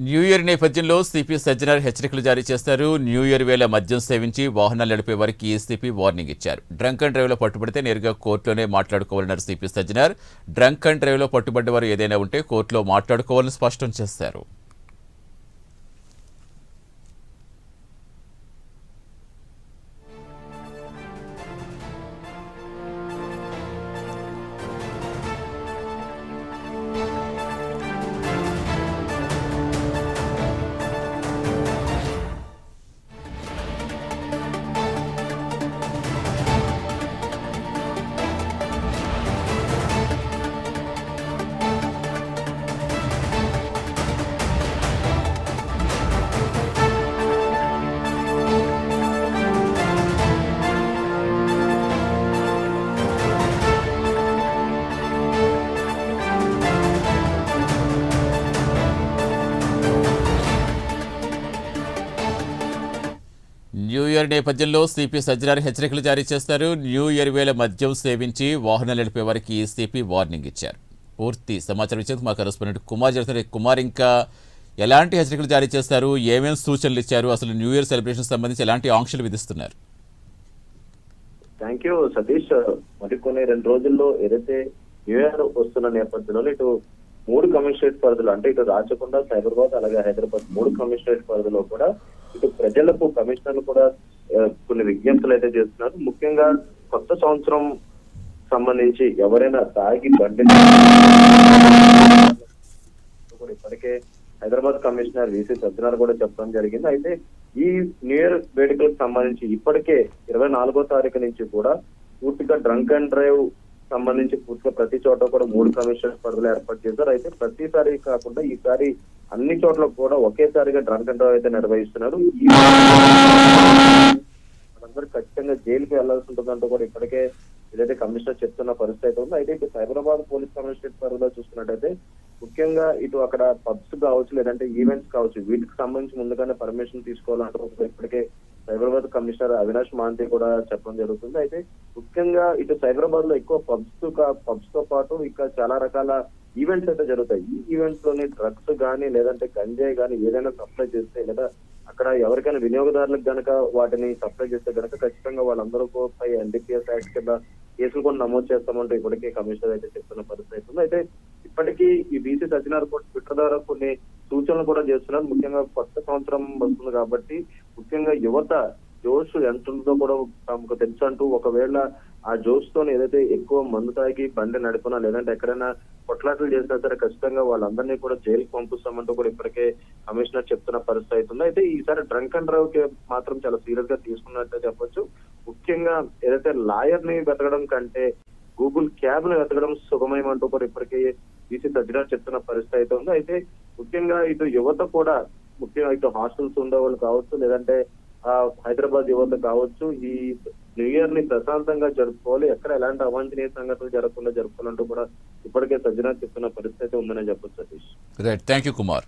New year నేపథ్యంలో CP Sajjanar హెచ్చరికలు జారీ చేశారు. న్యూ ఇయర్ వేళ మద్యం సేవించి వాహనాలు నడిపే వారికి సిపి వార్నింగ్ ఇచ్చారు. డ్రంక్ అండ్ డ్రైవ్ లో పట్టుబడితే నేరుగా కోర్టులోనే మాట్లాడుకోవాలన్నారు CP Sajjanar. Drunk and drive లో పట్టుబడ్డవారు ఏదైనా ఉంటే కోర్టులో మాట్లాడుకోవాలని స్పష్టం చేశారు. న్యూ ఇయర్ నేపథ్యంలో సిపి సజ్జనార్ హెచ్చరికలు జారీ చేస్తారు. న్యూ ఇయర్ వేళ మద్యం సేవించి వాహనాలు నడిపే వారికి సిపి వార్నింగ్ ఇచ్చారు. పూర్తి సమాచారం ఇచ్చేందుకు మా కరెస్పాండెంట్ కుమార్ చేస్తారు. కుమార్, ఇంకా ఎలాంటి హెచ్చరికలు జారీ చేస్తారు, ఏమేమి సూచనలు ఇచ్చారు, అసలు న్యూ ఇయర్ సెలబ్రేషన్ సంబంధించి ఎలాంటి ఆంక్షలు విధిస్తున్నారు? Thank you Satish. మరికొన్ని 2 రోజుల్లో ఏదైతే న్యూ ఇయర్ వస్తున్న నేపథ్యంలో ఇటు 3 కమిషనరేట్ పరిధిలో అంటే ఇటు రాచకొండ, సైబరాబాద్ అలాగే హైదరాబాద్ 3 కమిషనరేట్ పరిధిలో కూడా ఇటు ప్రజలకు కమిషనర్లు కూడా కొన్ని విజ్ఞప్తులు అయితే చేస్తున్నారు. ముఖ్యంగా కొత్త సంవత్సరం సంబంధించి ఎవరైనా తాగి బండి ఇప్పటికే హైదరాబాద్ కమిషనర్ విసి సజ్జనార్ కూడా చెప్పడం జరిగింది. అయితే ఈ న్యూ ఇయర్ వేడుకలకు సంబంధించి ఇప్పటికే 24వ తారీఖు నుంచి కూడా పూర్తిగా డ్రంక్ అండ్ డ్రైవ్ సంబంధించి పూర్తిగా ప్రతి చోట కూడా 3 కమిషనర్ పరిధిలో ఏర్పాటు చేశారు. అయితే ప్రతిసారి కాకుండా ఈసారి అన్ని చోట్ల కూడా ఒకేసారిగా డ్రంక్ అండ్ డ్రైవ్ అయితే నిర్వహిస్తున్నారు. వాళ్ళందరూ ఖచ్చితంగా జైలుకి వెళ్లాల్సి ఉంటుందంటూ కూడా ఇప్పటికే ఏదైతే కమిషనర్ చెప్తున్న పరిస్థితి అయితే ఉంది. అయితే ఇటు సైబరాబాద్ పోలీస్ కమిషనరేట్ పరిధిలో చూసుకున్నట్టయితే ముఖ్యంగా ఇటు అక్కడ పబ్స్ కావచ్చు, లేదంటే ఈవెంట్స్ కావచ్చు, వీటికి సంబంధించి ముందుగానే పర్మిషన్ తీసుకోవాలంటూ ఇప్పటికే సైబరాబాద్ కమిషనర్ అవినాష్ మహాంతి కూడా చెప్పడం జరుగుతుంది. అయితే ముఖ్యంగా ఇటు సైబరాబాద్ లో ఎక్కువ పబ్స్ తో పాటు ఇంకా చాలా రకాల ఈవెంట్స్ అయితే జరుగుతాయి. ఈ ఈవెంట్స్ లోని డ్రగ్స్ గానీ లేదంటే గంజాయి గానీ ఏదైనా సప్లై చేస్తే లేదా అక్కడ ఎవరికైనా వినియోగదారులకు గనక వాటిని సప్లై చేస్తే గనక ఖచ్చితంగా వాళ్ళందరూ పై ఎన్డీపీఎస్ యాక్ట్ కింద కేసులు కూడా నమోదు చేస్తామంటూ ఇప్పటికే కమిషనర్ అయితే చెప్తున్న పరిస్థితి ఉంది. అయితే ఇప్పటికీ ఈ బీసీ సజ్జనార్ కూడా ట్విట్టర్ ద్వారా కొన్ని సూచనలు కూడా చేస్తున్నారు. ముఖ్యంగా కొత్త సంవత్సరం వస్తుంది కాబట్టి ముఖ్యంగా యువత జోష్ ఎంత ఉందో కూడా తమకు తెలుసు అంటూ ఒకవేళ ఆ జోష్ తో ఏదైతే ఎక్కువ మందు తాగి బండి నడిపినా లేదంటే ఎక్కడైనా కొట్లాటలు చేసినా సరే ఖచ్చితంగా వాళ్ళందరినీ కూడా జైలుకి పంపిస్తామంటూ కూడా ఇప్పటికే కమిషనర్ చెప్తున్న పరిస్థితి అవుతుంది. అయితే ఈసారి డ్రంక్ అండ్ డ్రైవ్ కి మాత్రం చాలా సీరియస్ గా తీసుకున్నట్టే చెప్పొచ్చు. ముఖ్యంగా ఏదైతే లాయర్ ని వెతకడం కంటే గూగుల్ క్యాబ్ ని వెతకడం సుగమయమంటూ కూడా ఇప్పటికే బీసీ సజ్జనార్ చెప్తున్న పరిస్థితి అయితే ఉంది. అయితే ముఖ్యంగా ఇటు యువత కూడా ముఖ్యంగా ఇటు హాస్టల్స్ ఉండే వాళ్ళు కావచ్చు, లేదంటే హైదరాబాద్ యువత కావచ్చు, ఈ న్యూ ఇయర్ ని ప్రశాంతంగా జరుపుకోవాలి, ఎక్కడ ఎలాంటి అవాంఛనీయ సంఘటనలు జరగకుండా జరుపుకోవాలంటూ కూడా ఇప్పటికే సజ్జనార్ చెప్తున్న పరిస్థితి ఉందని చెప్పొచ్చు Satish. Right, thank you Kumar.